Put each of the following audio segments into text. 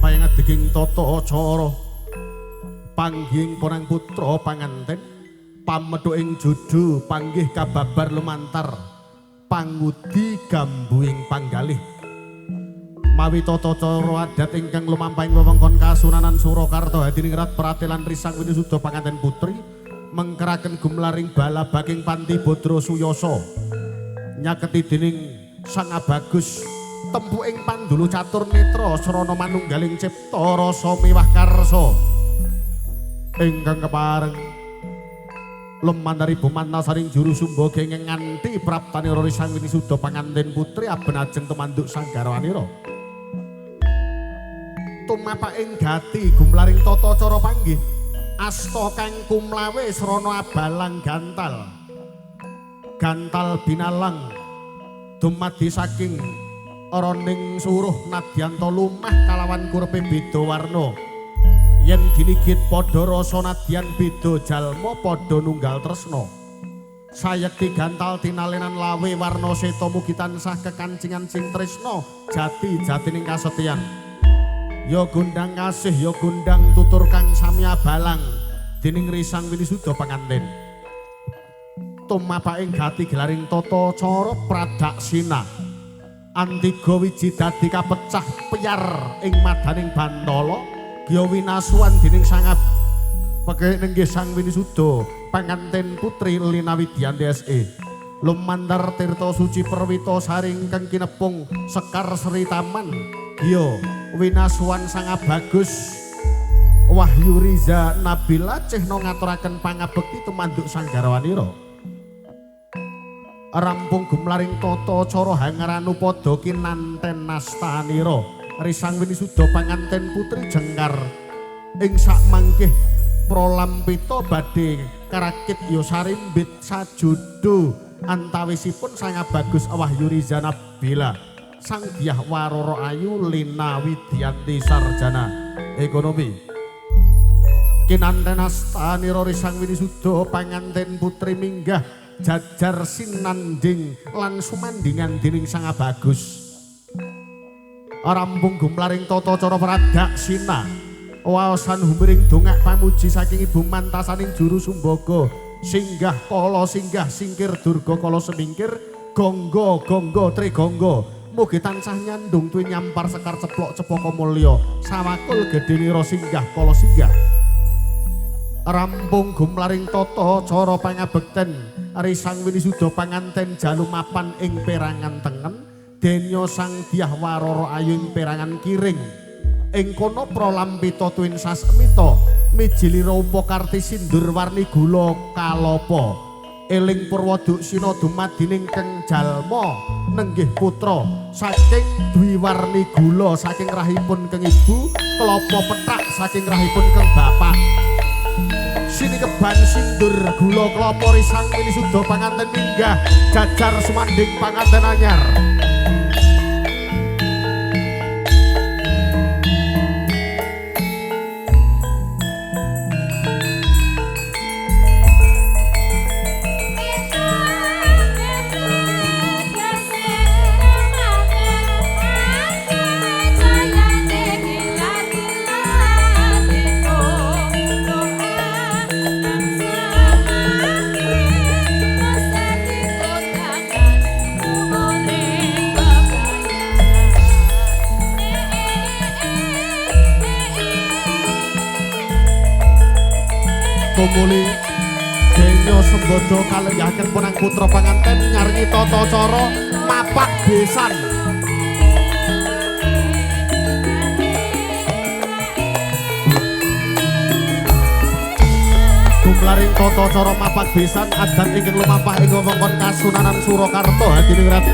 lumampahing adiging tata acara panggihing ponang putra panganten pamedhuking judu panggih kababar lumantar pangudi gambuing panggalih mawi tata cara adat ingkang lumampahing wewengkon Kasunanan Surakarta hadiningrat pratelan risang winisuda panganten putri mengkeraken gumlaring bala baking Panti Bodro Suyasa nyaketi dening Sang Abagus tempuking pandulu catur netra srana manunggaling cipta rasa miwah karsa ingkang kepareng lumandari bumantasaning juru sumba kenging nganti praptanira risang winisuda panganten putri aben ajeng tumanduk sang garwanira tumapaking gati gumlaring tata cara panggih asta kang kumlawe srana abalang gantal binalang dumadi saking roning suruh nadyanto lumah kalawan kurepe beda warna yen ginigit padha rasa nadyan beda jalma padha nunggal tresna sayekti gantal tinalenan lawe warna seta mugi tansah kekancingan sing tresna jati-jatining kasetyan ya gundang kasih ya gundang tutur kang sami abalang dening risang winisuda panganten tumapaking gati gelaring tata cara pradaksina antiga wiji dadi kapecah peyar ing madaning Bantala ya winasuwan dening sangap pegawé nenggih sang winisuda panganten putri Lina Widyanti SE lumantar tirta suci perwita saring kang kinepung Sekar Sri Taman ya winasuwan sang Abagus Wahyu Riza Nabila cehna ngaturaken pangabekti tumanduk sang garwanira rampung gumlaring tata cara hangaranu padha kinanten nastanira risang winisuda panganten putri jengkar ing sak mangkih pralampita badhe karakit ya sarimbit sajudo antawisipun sang Abagus Wahyu Riza Nabila sang Dyah Warara Ayu Lina Widyanti sarjana ekonomi kinanten nastanira risang winisuda panganten putri minggah jajar sinanding lan sumandingan dening Sang Abagus rampung gumlaring tata cara pradaksina waosan humbering dongak pamuji saking ibu mantasaning juru sumbaga singgah kala singgah singkir durga kala semingkir gonggo trigonggo mugi tansah nyandung tuwi nyampar sekar ceplok cepaka mulya sawakul gedhenira singgah kala singgah rampung gumlaring tata cara pangabekten risang winisuda panganten jalu mapan ing perangan tengen denya sang Dyah Warara Ayu ing perangan kiring ing kono pralampita tuwin sasmita mijilira upakarti sindur warni gula kalapa eling purwaduksina dumadining keng jalma nenggih putra saking dwi warni gula saking rahipun keng ibu kelapa pethak saking rahipun keng bapak sini keban sindur gula kelapa risang winisuda panganten minggah jajar sumanding panganten anyar Tumuli denya sembodo kalenggahaken punang putra panganten nyarengi tata cara mapak besan gumlaring tata cara mapak besan adat ingkang lumampah ing wewengkon Kasunanan Surakarta hadiningrat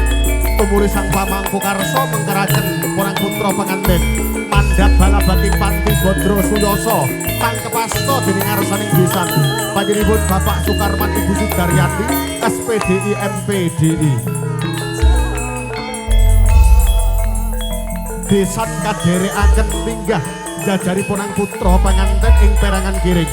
tumuli sang pamangku karsa mengkeraken punang putra panganten mandhap balabating Panti Bodro Suyasa kang kepasta dening ngarsaning besan panjenenganipun Bapak Sukarman Ibu Sudaryati SPDI MPDI besan kadherekaken minggah jajari punang putra panganten ing perangan kiring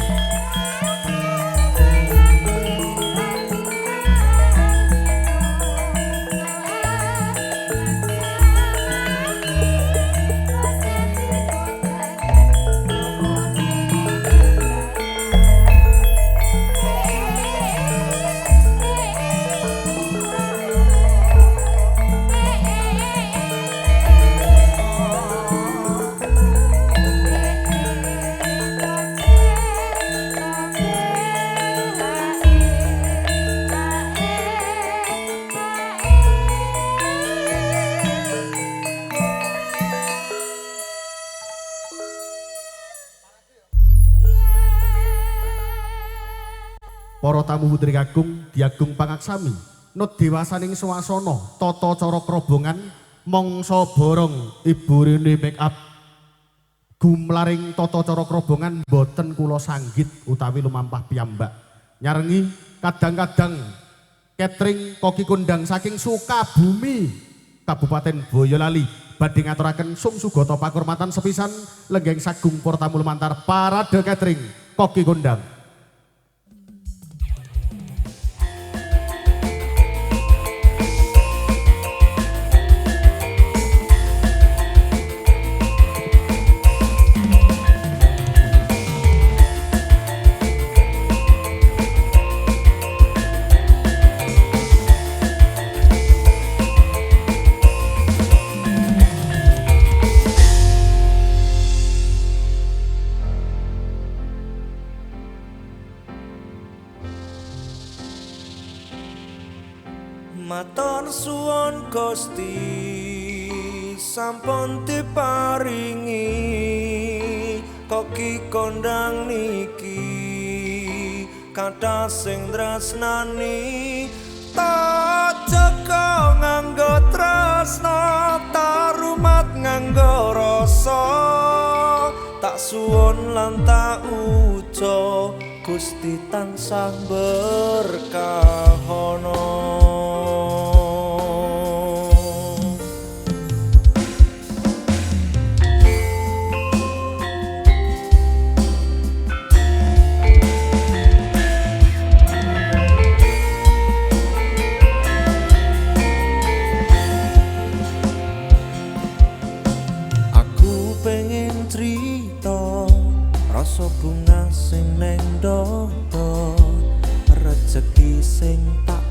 para tamu putri kakung diagung pangaksami nut dewasaning swasana tata cara krobongan mangsa borong Ibu Rini make up gumlaring tata cara krobongan boten kula sanggit utawi lumampah piyambak nyarengi kadang-kadang catering koki kondang saking Sukabumi Kabupaten Boyolali badhe ngaturaken sung sugata pakurmatan sepisan lenggeng sagung para tamu lumantar parade catering koki kondang. Matur suwun Gusti sampun diparingi koki kondang niki kathah sing tresnani ta jaga nganggo tresna ta rumat nganggo rasa tak suwun lan tak uja Gusti tansah berkahono. Rasa bunga sing neng dodo rezeki sing tak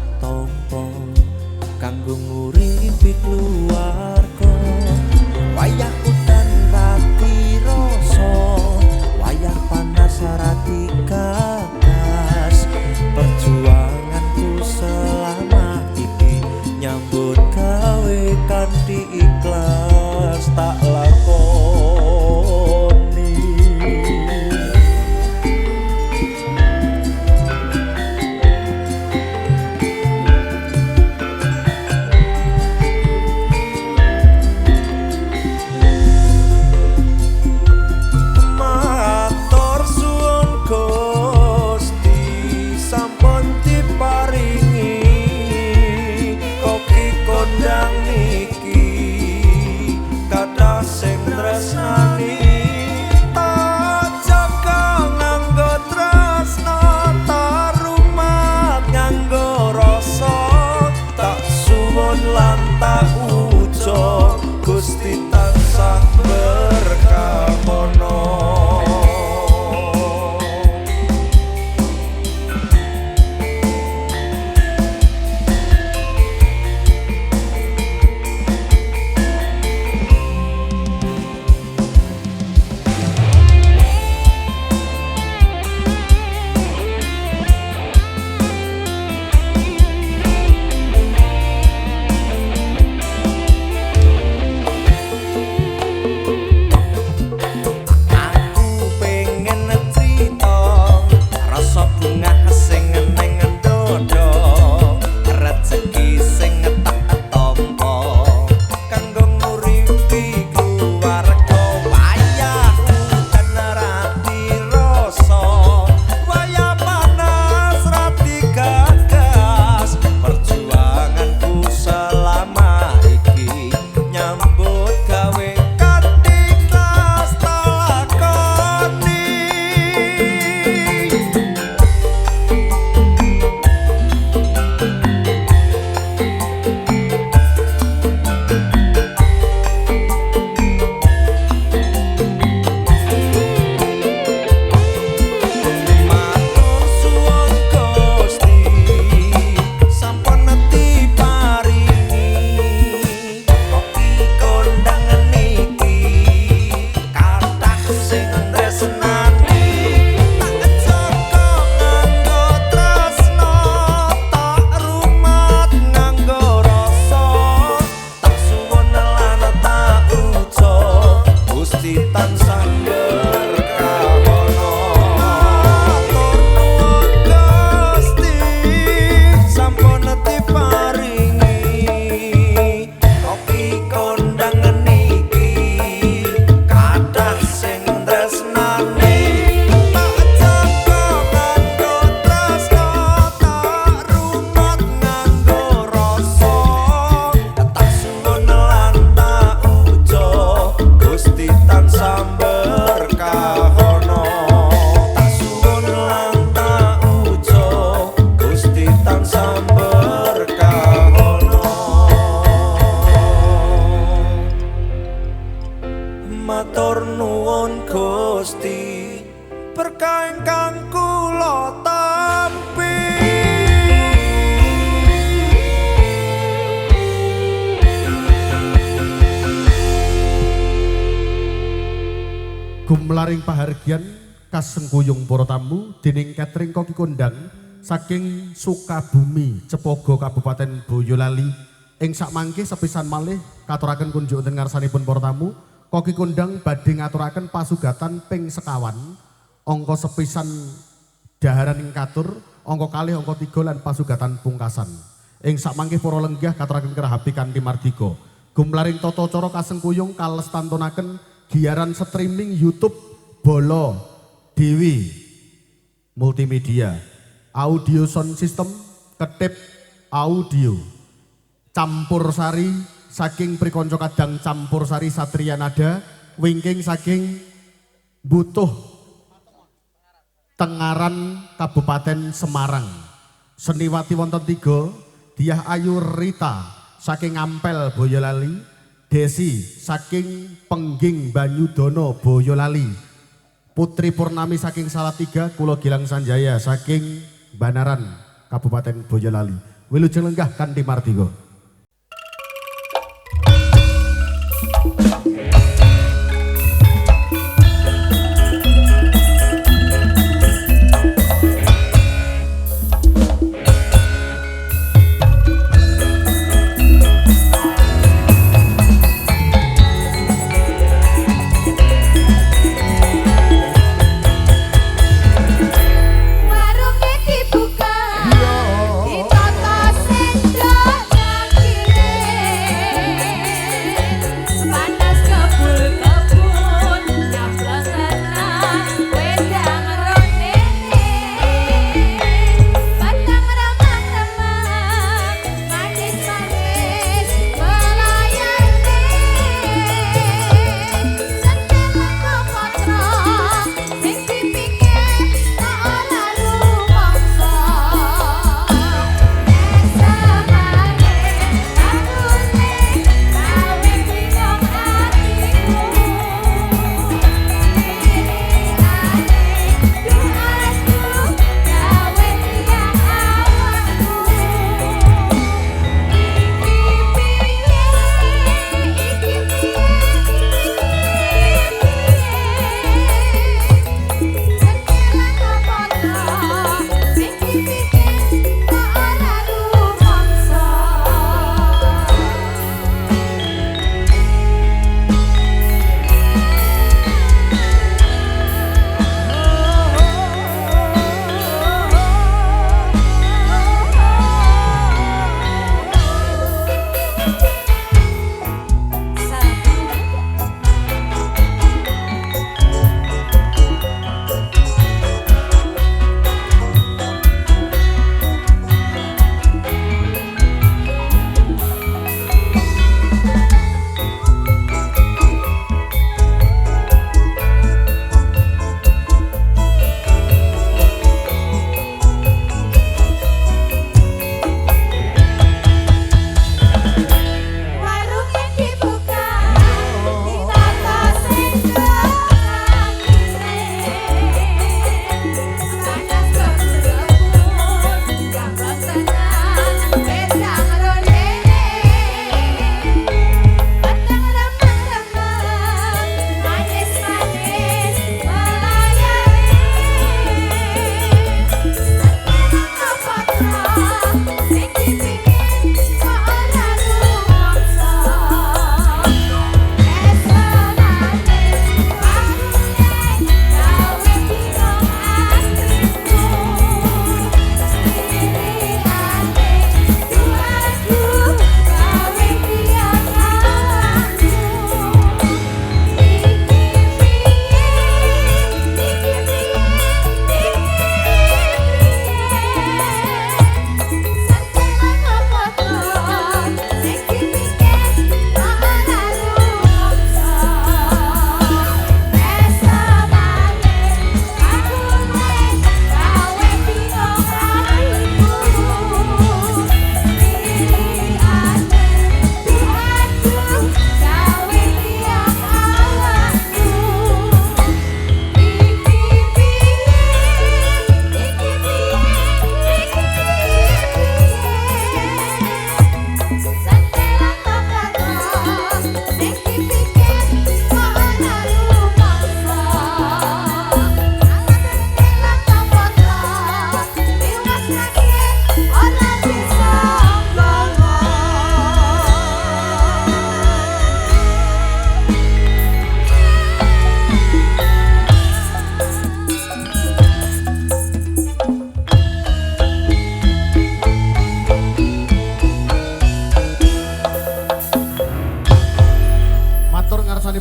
Gumlaring pahargyan kasengkuyung para tamu dening catering koki kondang saking Sukabumi Cepogo Kabupaten Boyolali ing sakmangke sepisan malih katuraken kunjuk wonten ngarsanipun para tamu koki kondang badhe ngaturaken pasugatan ping sekawan angka sepisan daharan ing katur angka kalih angka 3 lan pasugatan pungkasan ing sakmangke para lenggah katuraken kerahapi kanthi mardika gumlaring tata cara kasengkuyung kalestantunaken giaran streaming YouTube Bolo Dewi Multimedia audio sound system ketip audio campur sari saking Prikonco Kadang campur sari Satria Nada wingking saking Butuh Tengaran Kabupaten Semarang seniwati wonten 3 Diah Ayu Rita saking Ampel Boyolali Desi saking Pengging Banyudono Boyolali Putri Purnami saking Salatiga Kulo Gilang Sanjaya saking Banaran Kabupaten Boyolali wilujeng lenggah kanthi mardika. Warungnya dibuka, ditata sendok.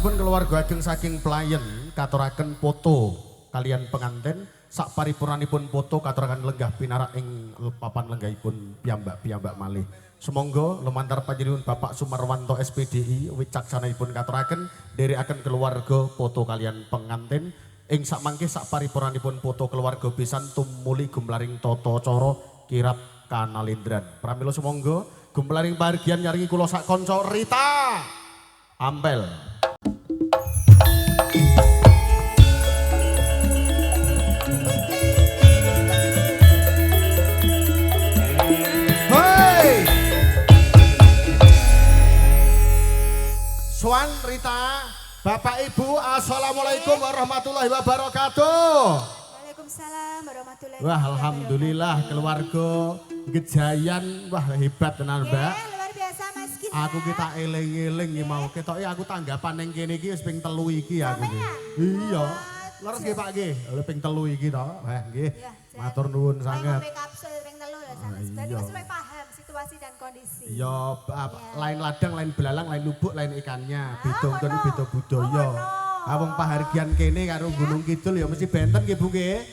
Sasampunipun keluarga ageng saking Playen katuraken foto kalian penganten sak paripurnanipun foto katuraken lenggah pinarak ing papan lenggahipun piyambak-piyambak malih. Semonggo lumantar panjenengan Bapak Sumarwanto SPDI wicaksananipun katuraken dherekaken keluarga foto kalian penganten ing sak mangke sak paripurnanipun foto keluarga pisan tumuli gumlaring tata cara kirap kanalindran. Pramila semonggo gumlaring pahargyan nyaringi kula sak kanca Rita Ampel. Swan Rita, Bapak Ibu, Assalamualaikum warahmatullahi wabarakatuh. Waalaikumsalam warahmatullahi Wah, wabarakatuh. alhamdulillah keluarga Gejayan, wah hebat tenan, Mbak. Luar biasa Mas Gita. Aku kita eling-eling iki mau ketoke aku tanggapan ning kene iki wis ping 3 iki aku iki. Iya. Leres nggih Pak nggih, lho ping 3 iki to. Wah, nggih. Matur nuwun sanget. Ngombe kapsul ping 3 lho sanes. Berarti wis luwih paham situasi dan kondisi. Iya, lain ladang, lain belalang, lain lubuk, lain ikannya. Beda nggon beda budaya. Wong pahargyan kene karo Gunung Kidul ya mesti benten nggih Bu nggih.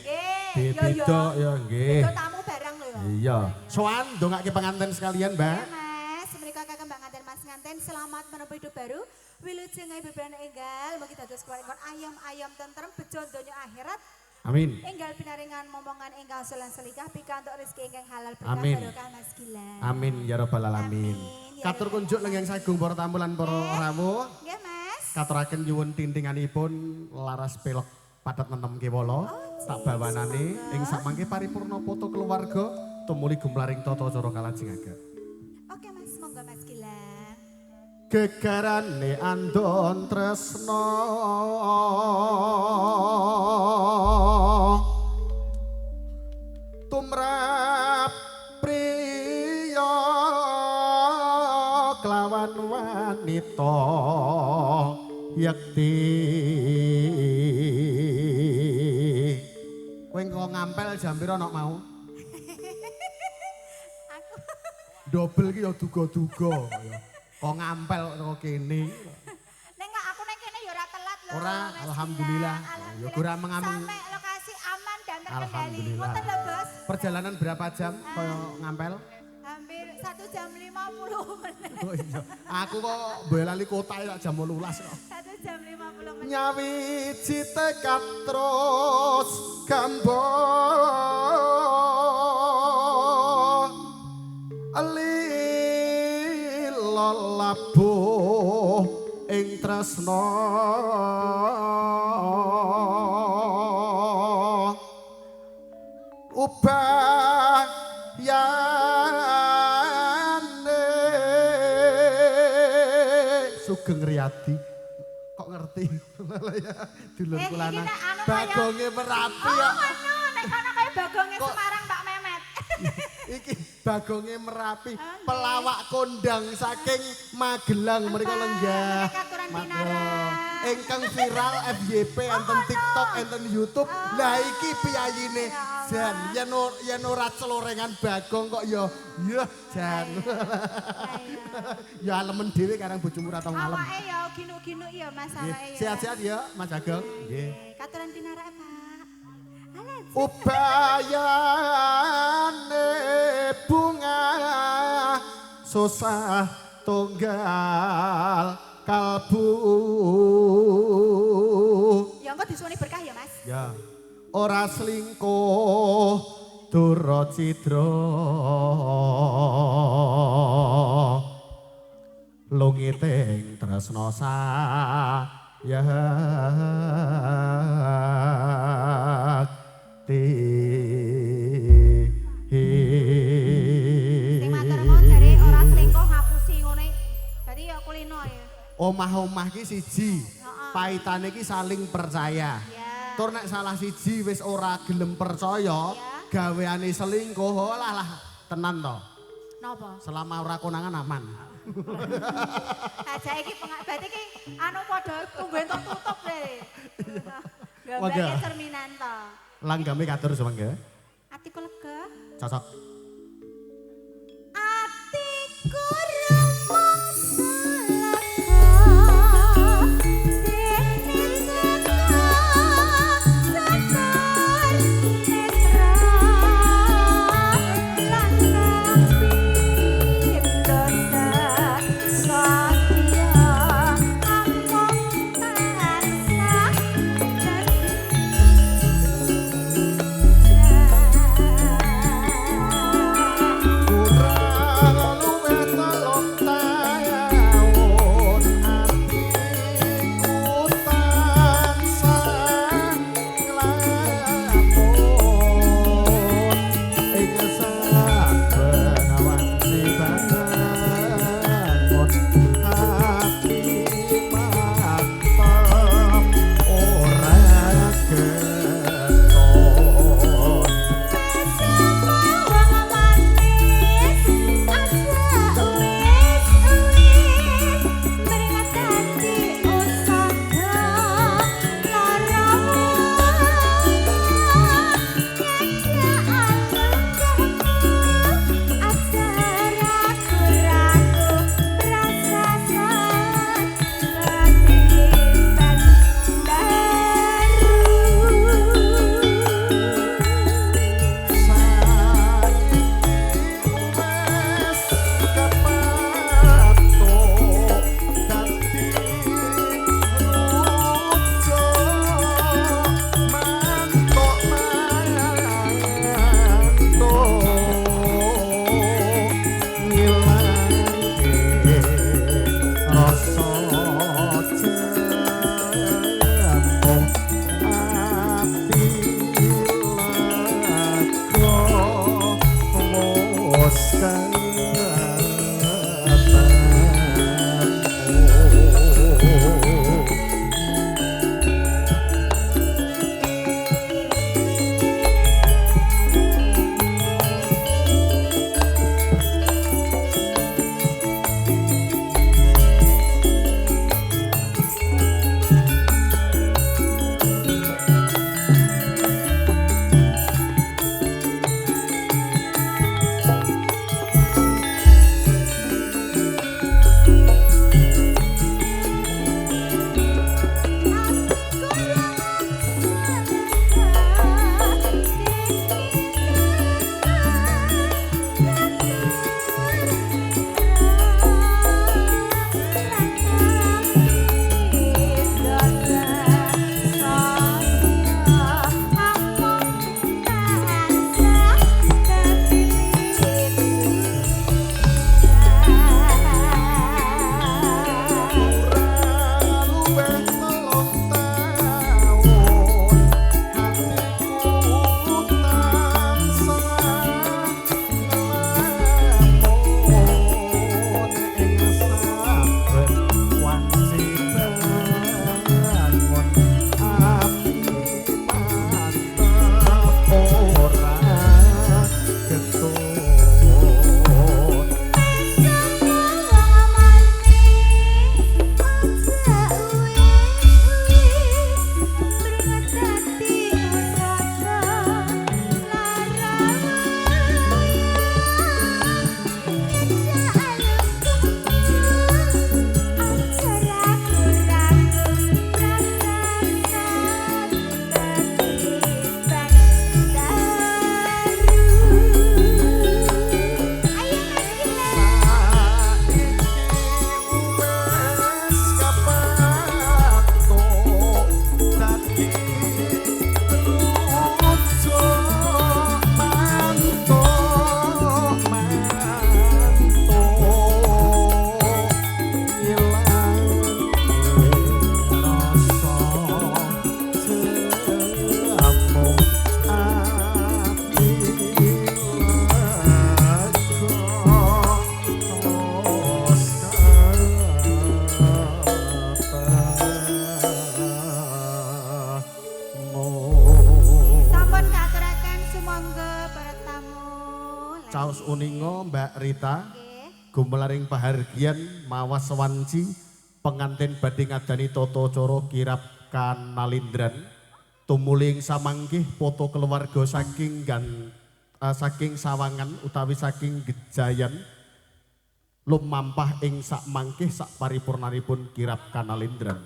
Nggih. Beda ya nggih. Beda tamu barang lho ya. Iya. Soan ndongake penganten sekalian, Mbak. Ya Mas, mereka kakek Mbak Nganten Mas Nganten selamat menempuh hidup baru. Wilujeng ae bebrana enggal, mugi dados keluarga ayam-ayam tentrem bejo donya akhirat. Amin. Enggal pinaringan momongan enggal solan selikah pikantuk rezeki ingkang halal berkah Amin. barokah Mas Gilang. Amin ya rabbal alamin. Amin, ya Katur rabbal kunjuk lenggeng sagung para tamu lan para rawuh. Nggih Mas. Katuraken nyuwun tintinganipun laras pelok padat nenem kewala. Tak bawanane ing samangke paripurna foto keluarga tumuli gumlaring tata cara kalajeng ageng. Oke Mas, monggo Mas Gilang. Gegarane andon tresno tumrap priya kelawan wanita yakti kowe engko ngampel jam pira nok mau Aku double ki ya duga-duga kok ngampel kok kene Nek aku nek kene ya ora telat lho. Ora, Mas alhamdulillah. Gilang. Ya kurang mengambil. Sampai lokasi aman dan terkendali. Alhamdulillah. Ngoten lho, Bos. perjalanan berapa jam kaya ngampel Hampir 1 jam 50 menit. oh iya aku kok boyolali kota ya jam 18 kok 1 jam 50 menit. nyawiji tekad terus gambo lalabuh ing tresna ubah yane Sugeng Riyadi kok ngerti ya dulur Iki kulana nek anu Bagonge Merapi Oh, ya anu nek kono kaya Bagonge Kok- Semarang Mbak Memet. iki Bagonge Merapi pelawak kondang saking Magelang mereka lenggah mereka aturan Magelang. pinara. Ingkang viral FYP enten TikTok enten YouTube lah iki piyayine jan yen ora celorengan Bagong kok ya jan ya alemen dhewe karang bojomu ora tau ngalem Awake ya ginu-ginu ya Mas Nggih, awake ya. sehat-sehat ya Mas Ageng nggih Katuran pinara Pak. Alah. ubayane bunga susah tunggal kalbu Ya engko disuwuni berkah ya Mas. ya ora selingkuh dura cidra lungiting tresna sayakti Sing matur nuwun jare ora selingkuh ngapusi ngene. Dadi ya kulino ya. omah-omah ki siji Heeh. paitane ki saling percaya Ya. tur nek salah siji wis ora gelem percaya gaweane selingkuh lah tenan to Napa? selama ora konangan aman Aja iki berarti iki anu padha tunggu entuk tutup le. Wagah. Gambarnya cerminan to. langgame katur semangga Atiku lega. cocok Atiku remuk selega. Rita Nggih. gumelaring pahargian mawas wanci pengantin badhe ngadani tata cara kirap kanalindran tumuling samanggih poto keluarga saking Sawangan utawi saking Gejayan lumampah ing sak mangkih sak paripurnanipun kirap kanalindran.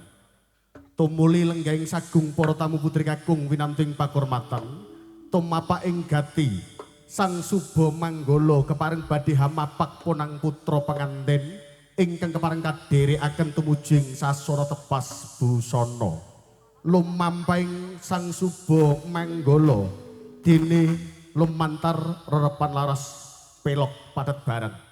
Tumuli lenggahing sagung para tamu putri kakung winanting pakurmatan tumapa ing gati Sang Suba Manggala kepareng badhe hamapak ponang putra panganten ingkang kepareng kadherekaken tumujing sasana tepas busana. Lumampahing Sang Suba Manggala dene lumantar rerepan laras pelok padet bareng.